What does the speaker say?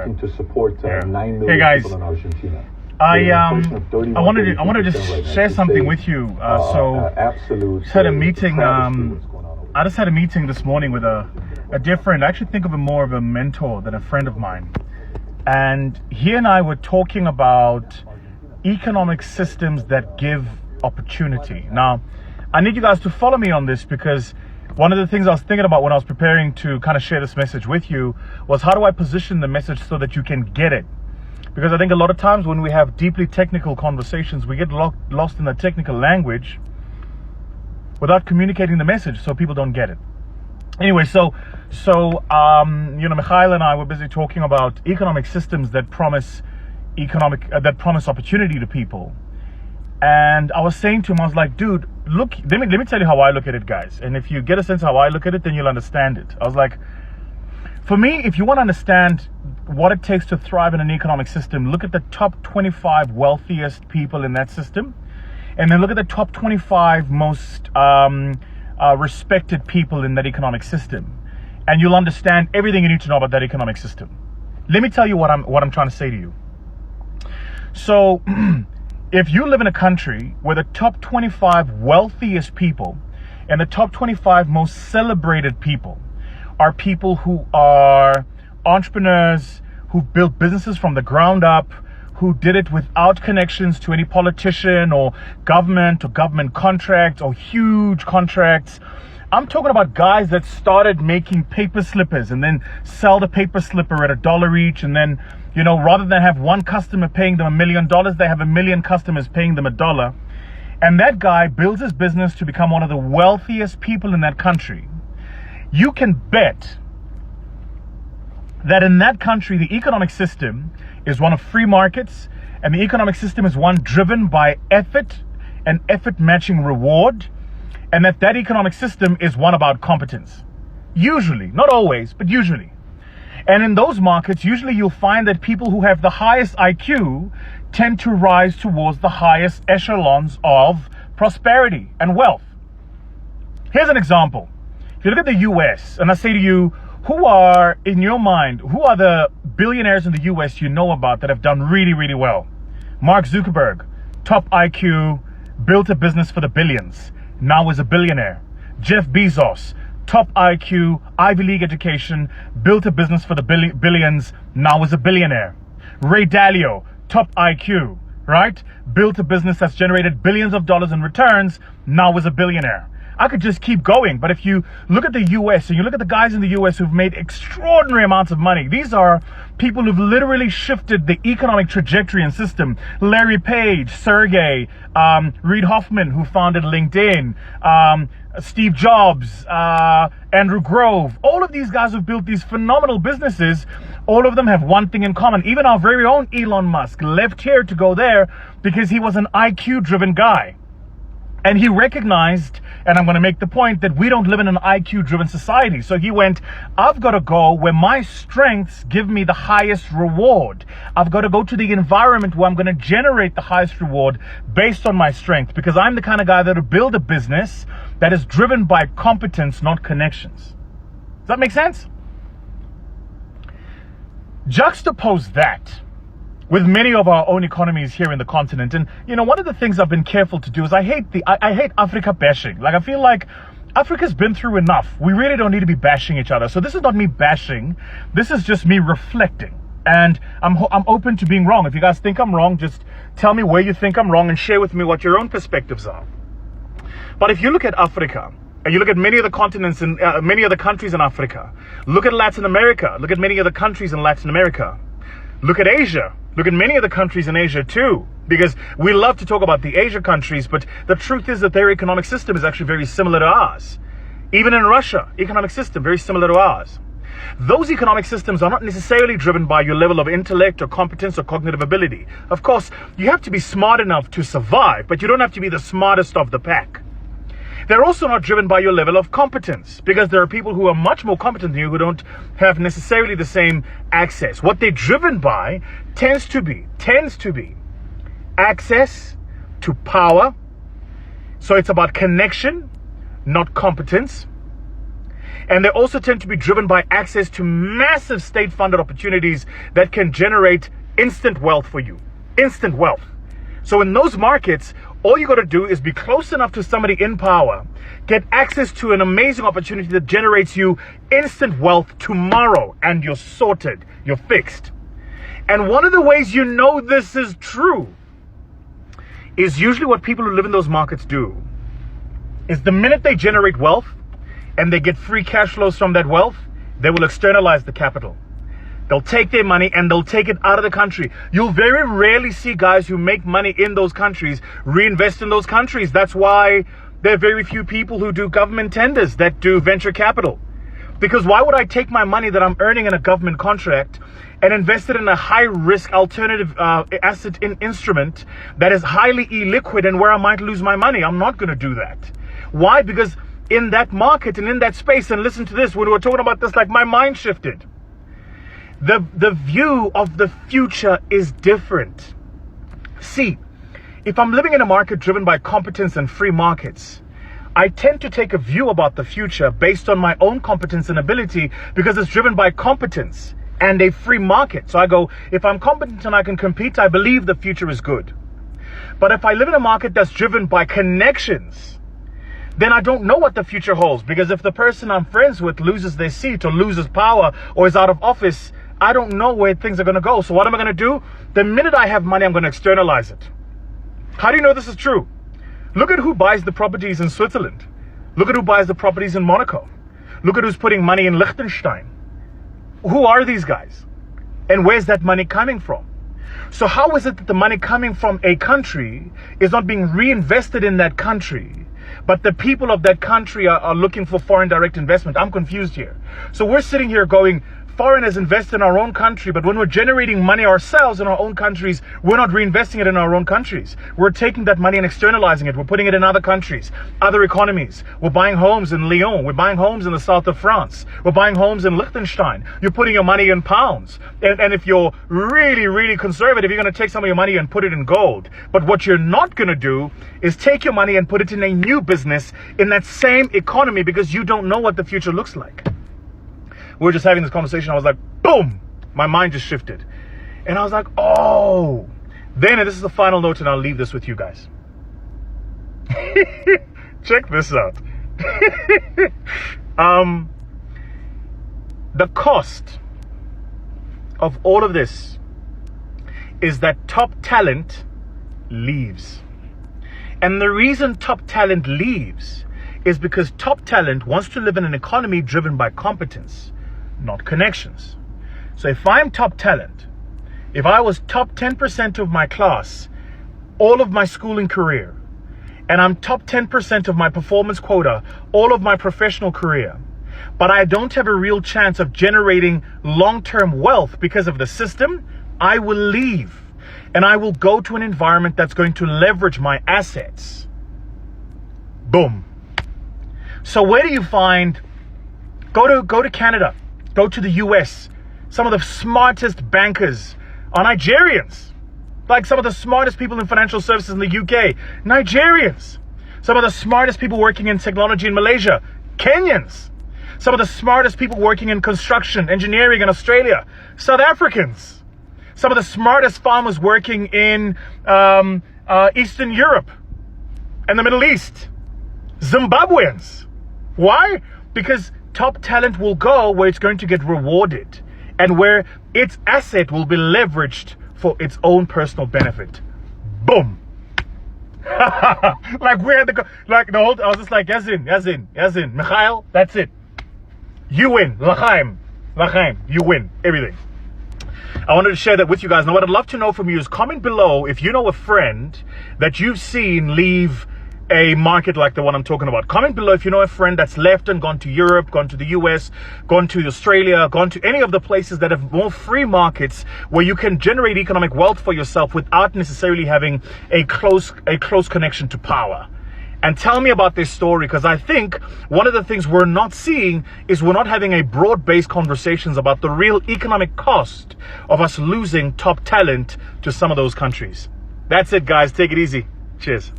working to support 9 million Hey guys, people in Argentina. I wanted to just share something with you. Absolute. Had a meeting. I just had a meeting this morning with a dear friend. I actually think of him more of a mentor than a friend of mine. And he and I were talking about economic systems that give opportunity. Now, I need you guys to follow me on this, because one of the things I was thinking about when I was preparing to kind of share this message with you was, how do I position the message so that you can get it? Because I think a lot of times when we have deeply technical conversations, we get lost in the technical language without communicating the message, so people don't get it. Anyway, so Mikhail and I were busy talking about economic systems that promise opportunity to people. And I was saying to him, I was like, dude, look, let me tell you how I look at it, guys. And if you get a sense of how I look at it, then you'll understand it. I was like, for me, if you want to understand what it takes to thrive in an economic system, look at the top 25 wealthiest people in that system, and then look at the top 25 most respected people in that economic system, and you'll understand everything you need to know about that economic system. Let me tell you what I'm trying to say to you. So if you live in a country where the top 25 wealthiest people and the top 25 most celebrated people are people who are entrepreneurs, who built businesses from the ground up, who did it without connections to any politician or government contracts or huge contracts. I'm talking about guys that started making paper slippers and then sell the paper slipper at $1 each, and then, rather than have one customer paying them $1 million, they have 1 million customers paying them $1. And that guy builds his business to become one of the wealthiest people in that country. You can bet that in that country, the economic system is one of free markets, and the economic system is one driven by effort and effort matching reward, and that economic system is one about competence. Usually, not always, but usually. And in those markets, usually you'll find that people who have the highest IQ tend to rise towards the highest echelons of prosperity and wealth. Here's an example. If you look at the US, and I say to you, who are the billionaires in the US you know about that have done really, really well? Mark Zuckerberg, top IQ, built a business for the billions, now is a billionaire. Jeff Bezos, top IQ, Ivy League education, built a business for the billions, now is a billionaire. Ray Dalio, top IQ, right? Built a business that's generated billions of dollars in returns, now is a billionaire. I could just keep going, but if you look at the US and you look at the guys in the US who've made extraordinary amounts of money, these are people who've literally shifted the economic trajectory and system. Larry Page, Sergey, Reid Hoffman, who founded LinkedIn, Steve Jobs, Andrew Grove, all of these guys who've built these phenomenal businesses. All of them have one thing in common. Even our very own Elon Musk left here to go there because he was an IQ-driven guy. And he recognized, and I'm going to make the point, that we don't live in an IQ-driven society. So he went, I've got to go where my strengths give me the highest reward. I've got to go to the environment where I'm going to generate the highest reward based on my strength, because I'm the kind of guy that will build a business that is driven by competence, not connections. Does that make sense? Juxtapose that with many of our own economies here in the continent. And one of the things I've been careful to do is I hate Africa bashing. Like, I feel like Africa's been through enough. We really don't need to be bashing each other. So this is not me bashing. This is just me reflecting. And I'm open to being wrong. If you guys think I'm wrong, just tell me where you think I'm wrong and share with me what your own perspectives are. But if you look at Africa, and you look at many of the continents and many of the countries in Africa, look at Latin America, look at many of the countries in Latin America, look at Asia. Look at many of the countries in Asia too, because we love to talk about the Asia countries, but the truth is that their economic system is actually very similar to ours. Even in Russia, economic system very similar to ours. Those economic systems are not necessarily driven by your level of intellect or competence or cognitive ability. Of course, you have to be smart enough to survive, but you don't have to be the smartest of the pack. They're also not driven by your level of competence, because there are people who are much more competent than you who don't have necessarily the same access. What they're driven by tends to be access to power. So it's about connection, not competence. And they also tend to be driven by access to massive state-funded opportunities that can generate instant wealth for you. Instant wealth. So in those markets, all you got to do is be close enough to somebody in power, get access to an amazing opportunity that generates you instant wealth tomorrow, and you're sorted, you're fixed. And one of the ways you know this is true is usually what people who live in those markets do is the minute they generate wealth and they get free cash flows from that wealth, they will externalize the capital. They'll take their money and they'll take it out of the country. You'll very rarely see guys who make money in those countries reinvest in those countries. That's why there are very few people who do government tenders that do venture capital. Because why would I take my money that I'm earning in a government contract and invest it in a high-risk alternative asset instrument that is highly illiquid and where I might lose my money? I'm not going to do that. Why? Because in that market and in that space, and listen to this, when we were talking about this, like my mind shifted. The view of the future is different. See, if I'm living in a market driven by competence and free markets, I tend to take a view about the future based on my own competence and ability because it's driven by competence and a free market. So I go, if I'm competent and I can compete, I believe the future is good. But if I live in a market that's driven by connections, then I don't know what the future holds, because if the person I'm friends with loses their seat or loses power or is out of office, I don't know where things are going to go. So what am I going to do? The minute I have money, I'm going to externalize it. How do you know this is true? Look at who buys the properties in Switzerland. Look at who buys the properties in Monaco. Look at who's putting money in Liechtenstein. Who are these guys? And where's that money coming from? So how is it that the money coming from a country is not being reinvested in that country, but the people of that country are looking for foreign direct investment? I'm confused here. So we're sitting here going, foreigners invest in our own country, but when we're generating money ourselves in our own countries, we're not reinvesting it in our own countries. We're taking that money and externalizing it. We're putting it in other countries, other economies. We're buying homes in Lyon. We're buying homes in the south of France. We're buying homes in Liechtenstein. You're putting your money in pounds. And if you're really, really conservative, you're going to take some of your money and put it in gold. But what you're not going to do is take your money and put it in a new business in that same economy, because you don't know what the future looks like. We were just having this conversation. I was like, boom, my mind just shifted. And I was like, oh. Then, and this is the final note, and I'll leave this with you guys. Check this out. The cost of all of this is that top talent leaves. And the reason top talent leaves is because top talent wants to live in an economy driven by competence, not connections. So if I'm top talent, if I was top 10% of my class, all of my schooling career, and I'm top 10% of my performance quota, all of my professional career, but I don't have a real chance of generating long-term wealth because of the system, I will leave. And I will go to an environment that's going to leverage my assets. Boom. So where do you find, go to Canada, go to the US. Some of the smartest bankers are Nigerians. Like some of the smartest people in financial services in the UK, Nigerians. Some of the smartest people working in technology in Malaysia, Kenyans. Some of the smartest people working in construction, engineering in Australia, South Africans. Some of the smartest farmers working in Eastern Europe and the Middle East, Zimbabweans. Why? Because top talent will go where it's going to get rewarded and where its asset will be leveraged for its own personal benefit. Boom. Like where the I was just like, Yazin, Mikhail, that's it. You win. L'chaim, you win everything. I wanted to share that with you guys. Now, what I'd love to know from you is comment below if you know a friend that you've seen leave a market like the one I'm talking about. Comment below if you know a friend that's left and gone to Europe, gone to the US, gone to Australia, gone to any of the places that have more free markets where you can generate economic wealth for yourself without necessarily having a close connection to power. And tell me about this story, because I think one of the things we're not seeing is we're not having a broad-based conversations about the real economic cost of us losing top talent to some of those countries. That's it, guys. Take it easy. Cheers.